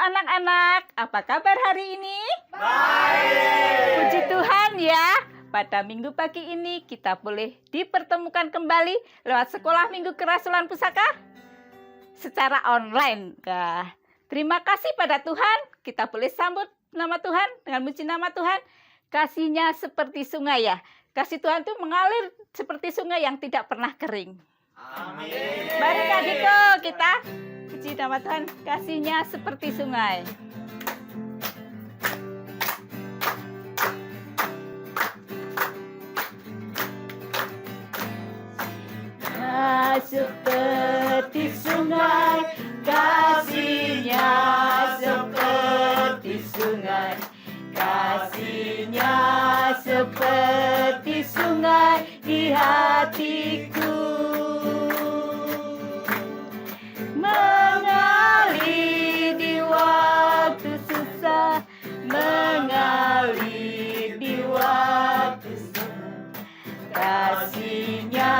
anak-anak, apa kabar hari ini? Baik. Puji Tuhan ya, pada minggu pagi ini kita boleh dipertemukan kembali lewat sekolah minggu kerasulan pusaka secara online. Nah, terima kasih pada Tuhan, kita boleh sambut nama Tuhan dengan muji nama Tuhan. Kasihnya seperti sungai ya, kasih Tuhan itu mengalir seperti sungai yang tidak pernah kering. Amin. Mari Kak Diko, kita puji nama Tuhan, kasihnya seperti sungai. Seperti sungai, kasihnya seperti sungai, kasihnya seperti sungai di hatiku, mengalir di waktu susah, mengalir di waktu susah, kasihnya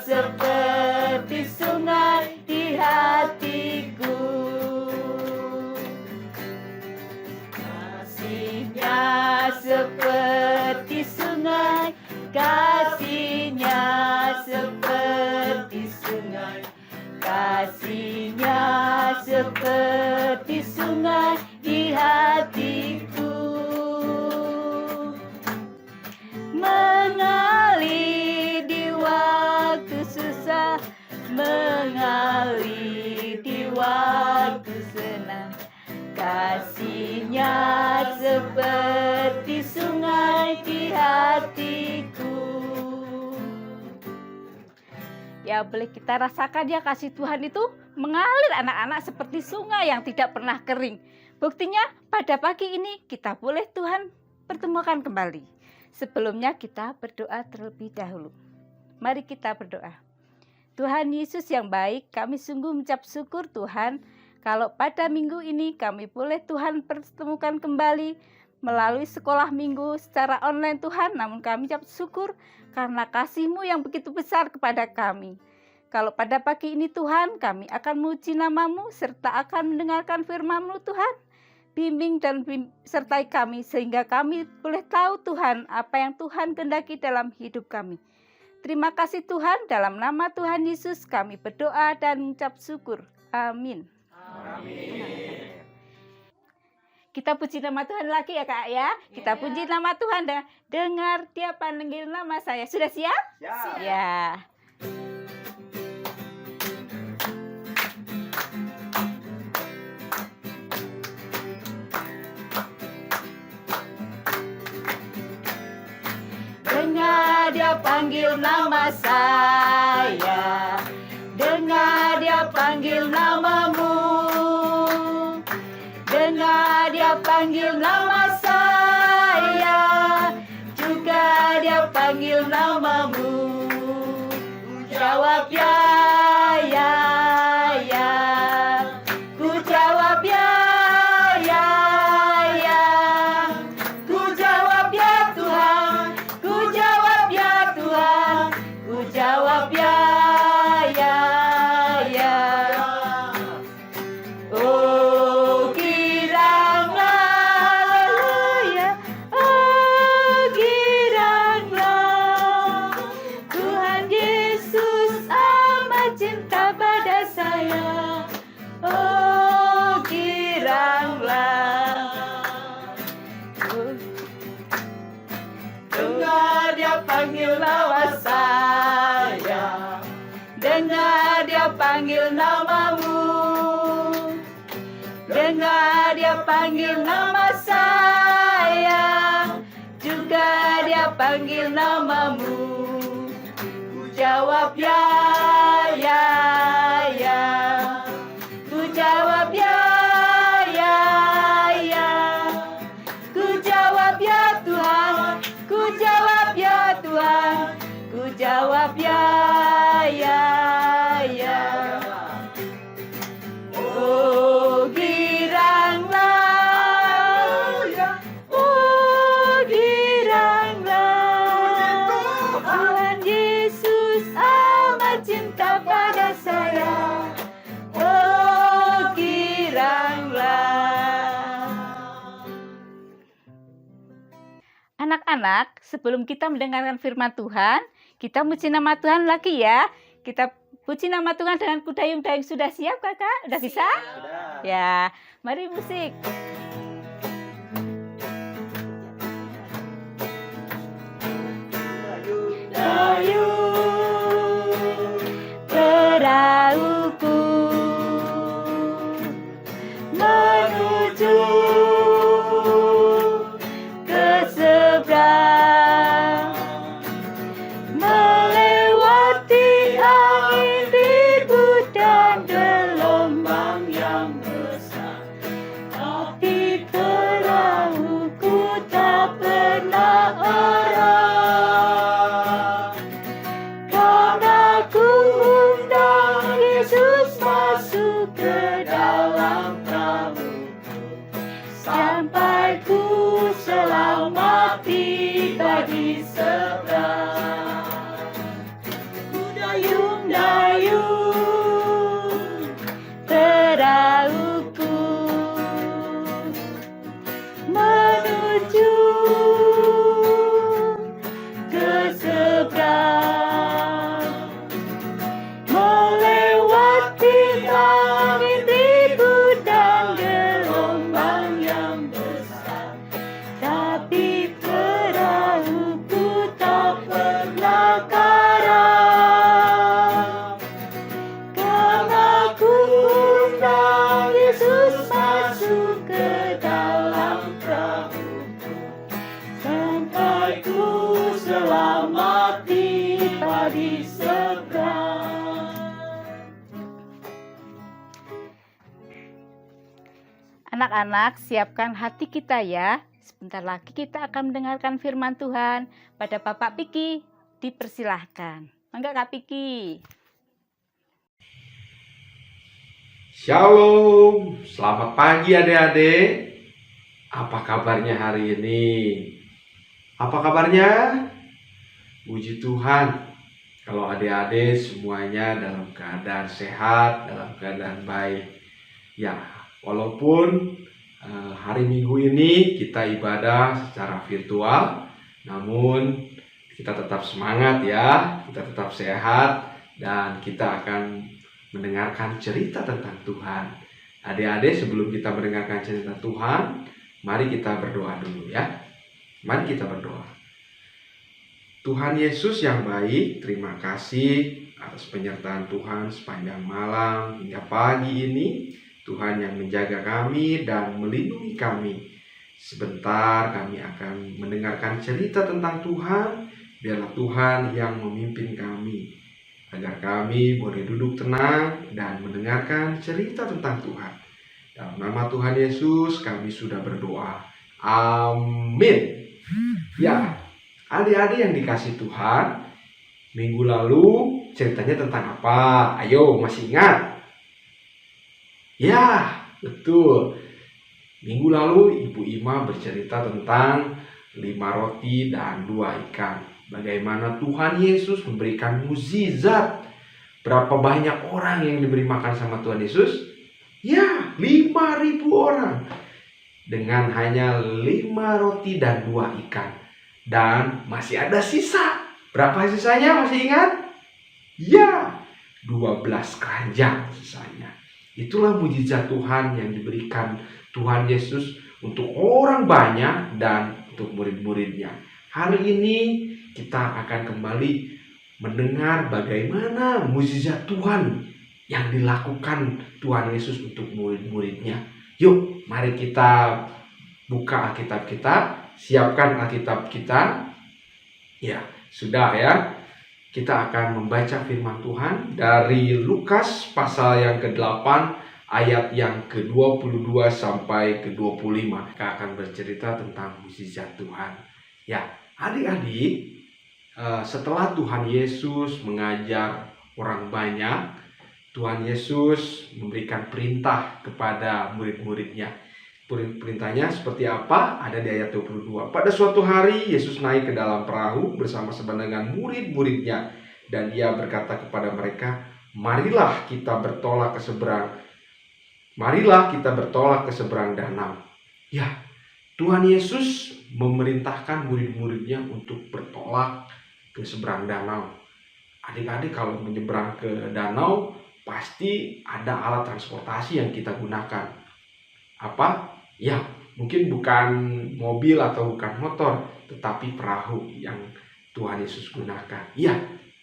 seperti sungai di hatiku, kasihnya seperti sungai, kasihnya seperti sungai, kasihnya seperti sungai di hatiku, mengalir di waktu susah, mengalir di waktu senang, kasihnya seperti sungai di hatiku. Ya, boleh kita rasakan ya, kasih Tuhan itu mengalir anak-anak seperti sungai yang tidak pernah kering. Buktinya pada pagi ini kita boleh Tuhan pertemukan kembali. Sebelumnya kita berdoa terlebih dahulu. Mari kita berdoa. Tuhan Yesus yang baik, kami sungguh mengucap syukur Tuhan, kalau pada minggu ini kami boleh Tuhan pertemukan kembali melalui sekolah minggu secara online Tuhan, namun kami ucap syukur karena kasih-Mu yang begitu besar kepada kami. Kalau pada pagi ini Tuhan, kami akan memuji nama-Mu serta akan mendengarkan firman-Mu Tuhan. Bimbing dan sertai kami sehingga kami boleh tahu Tuhan apa yang Tuhan kehendaki dalam hidup kami. Terima kasih Tuhan, dalam nama Tuhan Yesus kami berdoa dan mengucap syukur. Amin. Amin. Kita puji nama Tuhan lagi ya Kak ya. Kita puji nama Tuhan. Dengar Dia panggil nama saya. Sudah siap? Siap. Ya. Dengar Dia panggil nama saya, dengar Dia panggil namamu, dengar Dia panggil nama saya, juga Dia panggil namamu. Ku jawab ya, ya, ya. Ku jawab ya, ya, ya. Ku jawab ya Tuhan, ku jawab ya Tuhan, ku jawab ya, ya, ya. Oh giranglah, haleluya, oh giranglah, Tuhan Yesus amat cinta pada saya. Oh giranglah. Dengar Dia panggil nama saya, dengar Dia panggil namamu, dengar Dia panggil nama saya, juga Dia panggil namamu. Ku jawab ya, ya, ya. Ku jawab ya, ya, ya. Ku jawab ya Tuhan, ku jawab ya Tuhan, ku jawab ya, ya, ya. Oh giranglah, oh giranglah, Tuhan Yesus amat cinta Anak-anak, sebelum kita mendengarkan firman Tuhan, kita puji nama Tuhan lagi ya. Kita puji nama Tuhan dengan kudayung-dayung. Sudah siap kakak? Udah bisa? Sudah. Ya, mari musik. Dayung perahuku menuju ke seberang, melewati angin ribut dan gelombang yang besar, tapi perahuku tak pernah arah, karena ku undang Yesus masuk ke dalam perahuku, sampai ku selamat tiba di seberang. Dayung-dayung perahuku menuju ke seberang, melewati angin ribut dan gelombang yang besar, tapi perahuku tak pernah karam, karena ku undang Yesus masuk ke dalam perahuku, sampai ku selamat tiba di seberang. Anak-anak, siapkan hati kita ya. Sebentar lagi kita akan mendengarkan firman Tuhan. Pada Bapak Piki, dipersilahkan. Mangga Kak Piki. Shalom, selamat pagi adik-adik. Apa kabarnya hari ini? Apa kabarnya? Puji Tuhan, kalau adik-adik semuanya dalam keadaan sehat, dalam keadaan baik. Ya, walaupun hari Minggu ini kita ibadah secara virtual, namun kita tetap semangat ya, kita tetap sehat, dan kita akan mendengarkan cerita tentang Tuhan. Adik-adik, sebelum kita mendengarkan cerita Tuhan, mari kita berdoa dulu ya. Mari kita berdoa. Tuhan Yesus yang baik, terima kasih atas penyertaan Tuhan sepanjang malam hingga pagi ini. Tuhan yang menjaga kami dan melindungi kami. Sebentar kami akan mendengarkan cerita tentang Tuhan. Biarlah Tuhan yang memimpin kami, agar kami boleh duduk tenang dan mendengarkan cerita tentang Tuhan. Dalam nama Tuhan Yesus kami sudah berdoa. Amin. Ya, adik-adik yang dikasih Tuhan, minggu lalu ceritanya tentang apa? Ayo, masih ingat? Ya, betul. Minggu lalu Ibu Ima bercerita tentang 5 roti dan 2 ikan. Bagaimana Tuhan Yesus memberikan mukjizat. Berapa banyak orang yang diberi makan sama Tuhan Yesus? Ya, 5.000 orang. Dengan hanya 5 roti dan 2 ikan. Dan masih ada sisa. Berapa sisanya, masih ingat? Ya, 12 keranjang sisanya. Itulah mukjizat Tuhan yang diberikan Tuhan Yesus untuk orang banyak dan untuk murid-muridnya. Hari ini kita akan kembali mendengar bagaimana mukjizat Tuhan yang dilakukan Tuhan Yesus untuk murid-muridnya. Yuk, mari kita buka Alkitab kita, siapkan Alkitab kita. Ya, sudah ya. Kita akan membaca firman Tuhan dari Lukas pasal yang ke-8 ayat yang ke-22 sampai ke-25. Kita akan bercerita tentang mukjizat Tuhan. Ya, adik-adik, setelah Tuhan Yesus mengajar orang banyak, Tuhan Yesus memberikan perintah kepada murid-muridnya. Perintahnya seperti apa? Ada di ayat 22. Pada suatu hari Yesus naik ke dalam perahu bersama-sama dengan murid-muridnya, dan ia berkata kepada mereka, marilah kita bertolak ke seberang. Marilah kita bertolak ke seberang danau. Ya, Tuhan Yesus memerintahkan murid-muridnya untuk bertolak ke seberang danau. Adik-adik kalau menyeberang ke danau, pasti ada alat transportasi yang kita gunakan. Apa? Ya, mungkin bukan mobil atau bukan motor, tetapi perahu yang Tuhan Yesus gunakan. Ya,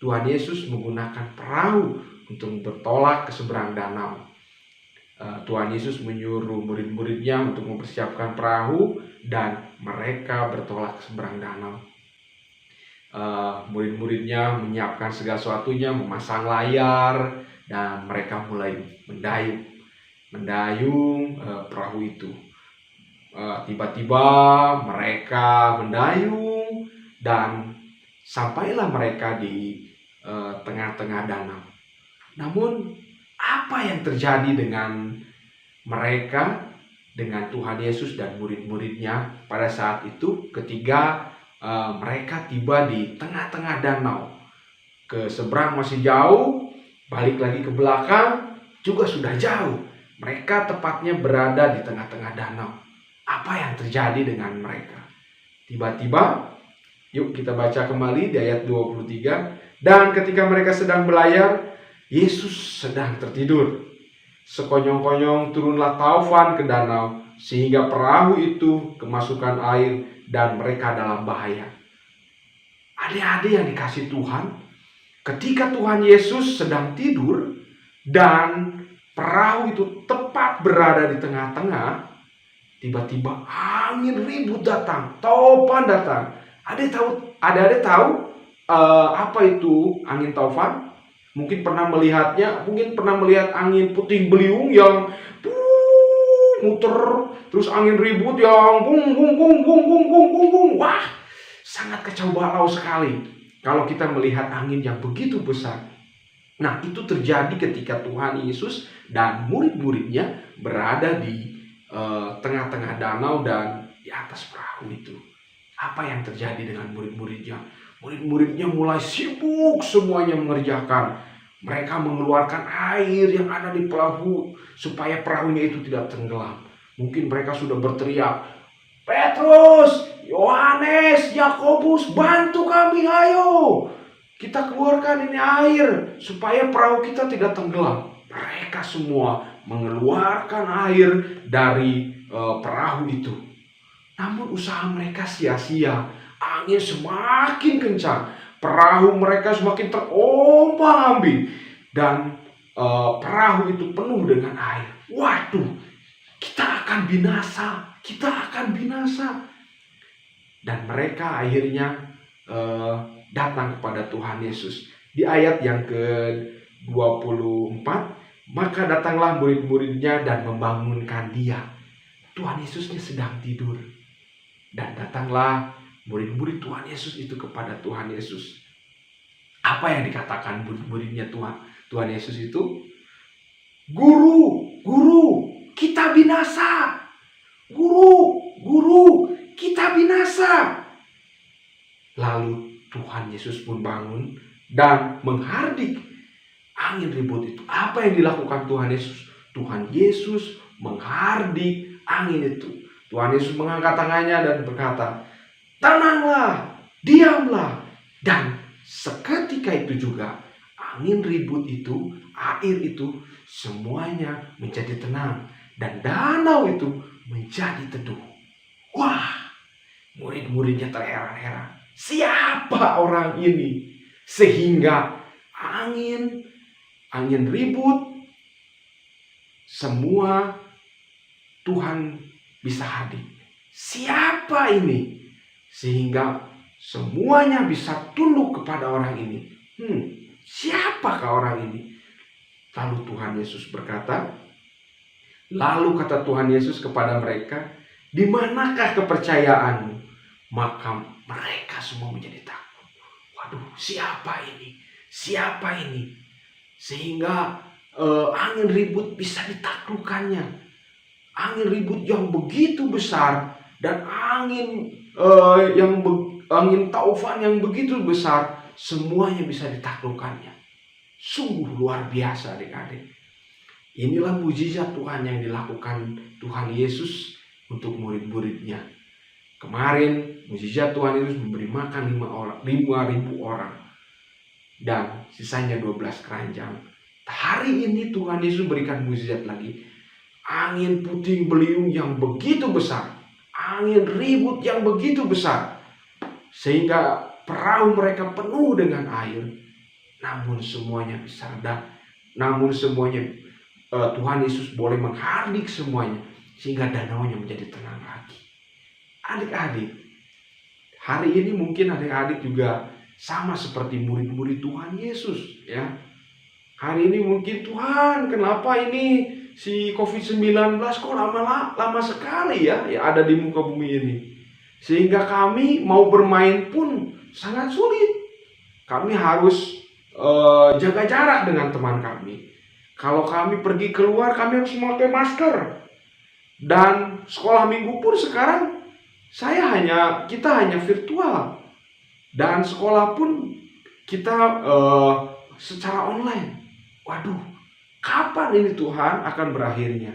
Tuhan Yesus menggunakan perahu untuk bertolak ke seberang danau. Tuhan Yesus menyuruh murid-muridnya untuk mempersiapkan perahu dan mereka bertolak ke seberang danau. Murid-muridnya menyiapkan segala sesuatunya, memasang layar, dan mereka mulai mendayung perahu itu. Tiba-tiba mereka mendayung dan sampailah mereka di tengah-tengah danau. Namun apa yang terjadi dengan mereka, dengan Tuhan Yesus dan murid-muridnya pada saat itu ketika mereka tiba di tengah-tengah danau? Ke seberang masih jauh, balik lagi ke belakang juga sudah jauh. Mereka tepatnya berada di tengah-tengah danau. Apa yang terjadi dengan mereka? Tiba-tiba, yuk kita baca kembali di ayat 23. Dan ketika mereka sedang berlayar, Yesus sedang tertidur. Sekonyong-konyong turunlah taufan ke danau, sehingga perahu itu kemasukan air dan mereka dalam bahaya. Adik-adik yang dikasihi Tuhan, ketika Tuhan Yesus sedang tidur dan perahu itu tepat berada di tengah-tengah, tiba-tiba angin ribut datang, taufan datang. Adik-adik tahu apa itu angin taufan? Mungkin pernah melihatnya, mungkin pernah melihat angin puting beliung yang muter, terus angin ribut yang bung bung bung bung bung bung bung bung. Wah, sangat kacau balau sekali kalau kita melihat angin yang begitu besar. Nah, itu terjadi ketika Tuhan Yesus dan murid-muridnya berada di tengah-tengah danau dan di atas perahu itu. Apa yang terjadi dengan murid-muridnya? Murid-muridnya mulai sibuk semuanya mengerjakan. Mereka mengeluarkan air yang ada di perahu supaya perahunya itu tidak tenggelam. Mungkin mereka sudah berteriak, Petrus, Yohanes, Yakobus, bantu kami, ayo. Kita keluarkan ini air supaya perahu kita tidak tenggelam. Mereka semua mengeluarkan air dari perahu itu. Namun usaha mereka sia-sia. Angin semakin kencang, perahu mereka semakin terombang-ambing, dan perahu itu penuh dengan air. Waduh, kita akan binasa. Dan mereka akhirnya datang kepada Tuhan Yesus. Di ayat yang ke-24, maka datanglah murid-muridnya dan membangunkan dia. Tuhan Yesusnya sedang tidur. Dan datanglah murid-murid Tuhan Yesus itu kepada Tuhan Yesus. Apa yang dikatakan murid-muridnya Tuhan Yesus itu? Guru, kita binasa. Guru, kita binasa. Lalu Tuhan Yesus pun bangun dan menghardik angin ribut itu. Apa yang dilakukan Tuhan Yesus? Tuhan Yesus menghardik angin itu. Tuhan Yesus mengangkat tangannya dan berkata, tenanglah, diamlah. Dan seketika itu juga angin ribut itu, air itu semuanya menjadi tenang. Dan danau itu menjadi teduh. Wah, murid-muridnya terheran-heran. Siapa orang ini? Sehingga angin ribut, semua Tuhan bisa hadir. Siapa ini? Sehingga semuanya bisa tunduk kepada orang ini. Siapakah orang ini? Lalu Tuhan Yesus berkata, lalu kata Tuhan Yesus kepada mereka, di manakah kepercayaanmu? Maka mereka semua menjadi takut. Waduh, siapa ini? Siapa ini? Sehingga angin ribut bisa ditaklukkannya. Angin ribut yang begitu besar dan angin taufan yang begitu besar, semuanya bisa ditaklukkannya. Sungguh luar biasa adik-adik. Inilah mujizat Tuhan yang dilakukan Tuhan Yesus untuk murid-muridnya. Kemarin mukjizat Tuhan Yesus memberi makan 5.000 orang dan sisanya 12 keranjang. Hari ini Tuhan Yesus berikan mukjizat lagi. Angin puting beliung yang begitu besar, angin ribut yang begitu besar, sehingga perahu mereka penuh dengan air. Namun semuanya bisa redam. Namun semuanya Tuhan Yesus boleh menghardik semuanya sehingga danaunya menjadi tenang lagi. Adik-adik, hari ini mungkin adik-adik juga sama seperti murid-murid Tuhan Yesus, ya. Hari ini mungkin, Tuhan, kenapa ini si COVID-19 kok lama sekali ya ada di muka bumi ini. Sehingga kami mau bermain pun sangat sulit. Kami harus jaga jarak dengan teman kami. Kalau kami pergi keluar, kami harus memakai masker. Dan sekolah minggu pun sekarang kita hanya virtual. Dan sekolah pun kita secara online. Waduh, kapan ini Tuhan akan berakhirnya?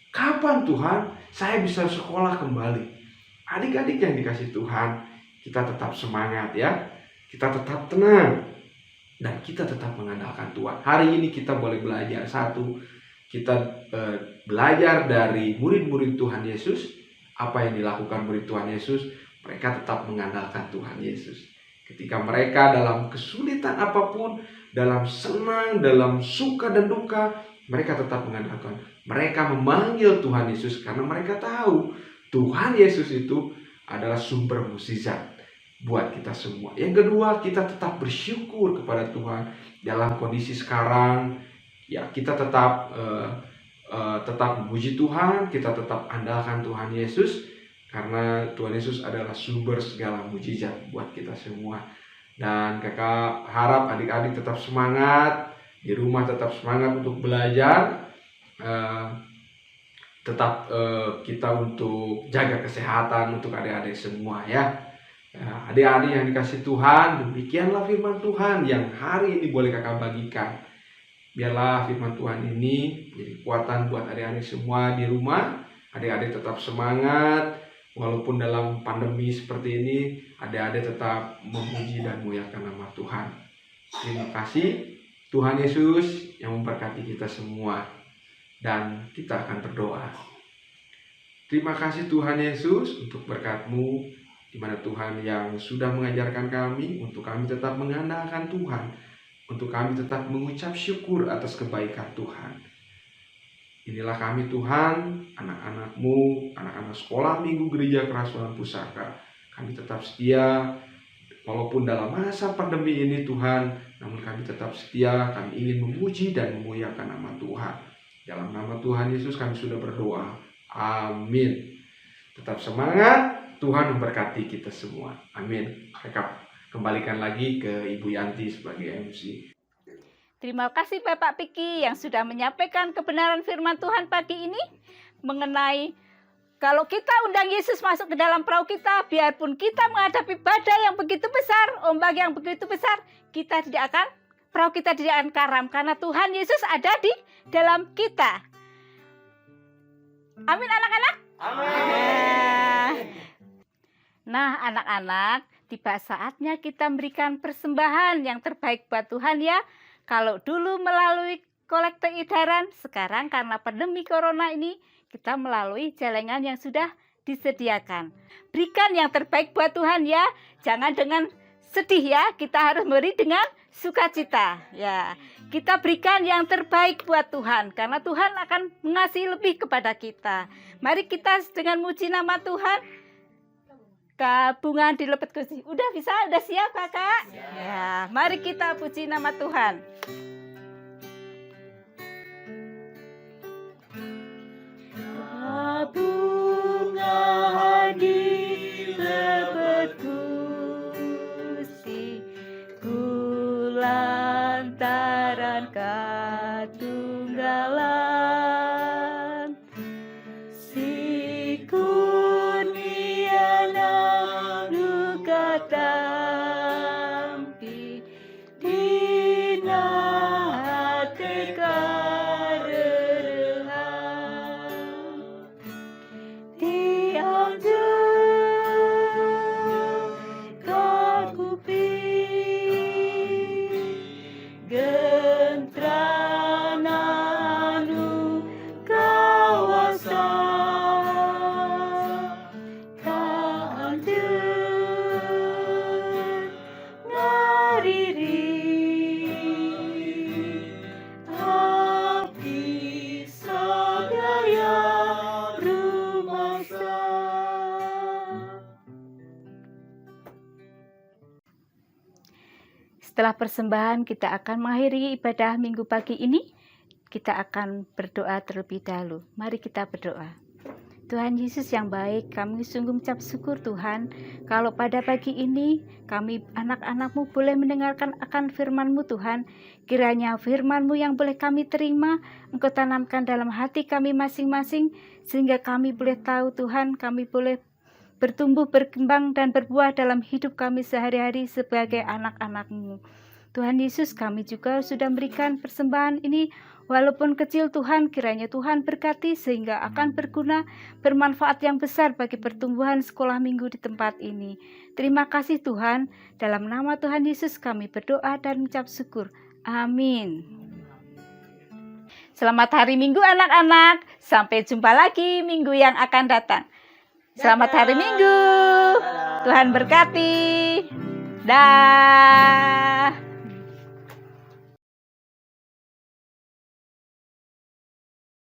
Kapan Tuhan saya bisa sekolah kembali? Adik-adik yang dikasih Tuhan, kita tetap semangat ya. Kita tetap tenang. Dan kita tetap mengandalkan Tuhan. Hari ini kita boleh belajar satu. Kita belajar dari murid-murid Tuhan Yesus. Apa yang dilakukan murid Tuhan Yesus? Mereka tetap mengandalkan Tuhan Yesus. Ketika mereka dalam kesulitan apapun, dalam senang, dalam suka dan duka, mereka tetap mengandalkan. Mereka memanggil Tuhan Yesus karena mereka tahu Tuhan Yesus itu adalah sumber mukjizat buat kita semua. Yang kedua, kita tetap bersyukur kepada Tuhan dalam kondisi sekarang. Ya, kita tetap memuji Tuhan, kita tetap andalkan Tuhan Yesus karena Tuhan Yesus adalah sumber segala mukjizat buat kita semua. Dan kakak harap adik-adik tetap semangat, di rumah tetap semangat untuk belajar, tetap kita untuk jaga kesehatan untuk adik-adik semua ya. Adik-adik yang dikasih Tuhan, demikianlah firman Tuhan yang hari ini boleh kakak bagikan. Biarlah firman Tuhan ini jadi kekuatan buat adik-adik semua di rumah. Adik-adik tetap semangat. Walaupun dalam pandemi seperti ini, adik-adik tetap memuji dan memuliakan nama Tuhan. Terima kasih Tuhan Yesus yang memberkati kita semua. Dan kita akan berdoa. Terima kasih Tuhan Yesus untuk berkat-Mu, di mana Tuhan yang sudah mengajarkan kami untuk kami tetap mengandalkan Tuhan, untuk kami tetap mengucap syukur atas kebaikan Tuhan. Inilah kami Tuhan, anak-anak-Mu, anak-anak sekolah minggu gereja Kerasulan Pusaka. Kami tetap setia, walaupun dalam masa pandemi ini Tuhan, namun kami tetap setia, kami ingin memuji dan memuliakan nama Tuhan. Dalam nama Tuhan Yesus kami sudah berdoa. Amin. Tetap semangat, Tuhan memberkati kita semua. Amin. Rekap, kembalikan lagi ke Ibu Yanti sebagai MC. Terima kasih Bapak Piki yang sudah menyampaikan kebenaran firman Tuhan pagi ini mengenai kalau kita undang Yesus masuk ke dalam perahu kita, biarpun kita menghadapi badai yang begitu besar, ombak yang begitu besar, perahu kita tidak akan karam karena Tuhan Yesus ada di dalam kita. Amin anak-anak? Amin. Nah anak-anak, tiba saatnya kita memberikan persembahan yang terbaik buat Tuhan ya. Kalau dulu melalui kolekte edaran, sekarang karena pandemi corona ini kita melalui celengan yang sudah disediakan. Berikan yang terbaik buat Tuhan ya. Jangan dengan sedih ya, kita harus memberi dengan sukacita ya. Kita berikan yang terbaik buat Tuhan karena Tuhan akan mengasihi lebih kepada kita. Mari kita dengan muji nama Tuhan. Gabungan dilepet kursi. Udah bisa? Udah siap kakak? Ya, mari kita puji nama Tuhan. Gabungan dilepet kursi, kulantaran katunggalan, si kurniana luka tampi dina hati karehan tiang Setelah persembahan kita akan mengakhiri ibadah minggu pagi ini. Kita akan berdoa terlebih dahulu. Mari kita berdoa. Tuhan Yesus yang baik, kami sungguh mengucap syukur Tuhan, kalau pada pagi ini kami anak-anak-Mu boleh mendengarkan akan firman-Mu Tuhan. Kiranya firman-Mu yang boleh kami terima, Engkau tanamkan dalam hati kami masing-masing, sehingga kami boleh tahu Tuhan, kami boleh bertumbuh, berkembang, dan berbuah dalam hidup kami sehari-hari sebagai anak-anak-Mu. Tuhan Yesus, kami juga sudah memberikan persembahan ini, walaupun kecil Tuhan, kiranya Tuhan berkati sehingga akan berguna, bermanfaat yang besar bagi pertumbuhan sekolah minggu di tempat ini. Terima kasih Tuhan, dalam nama Tuhan Yesus kami berdoa dan mengucap syukur. Amin. Selamat hari Minggu anak-anak, sampai jumpa lagi minggu yang akan datang. Selamat hari Minggu, Tuhan berkati. Dah.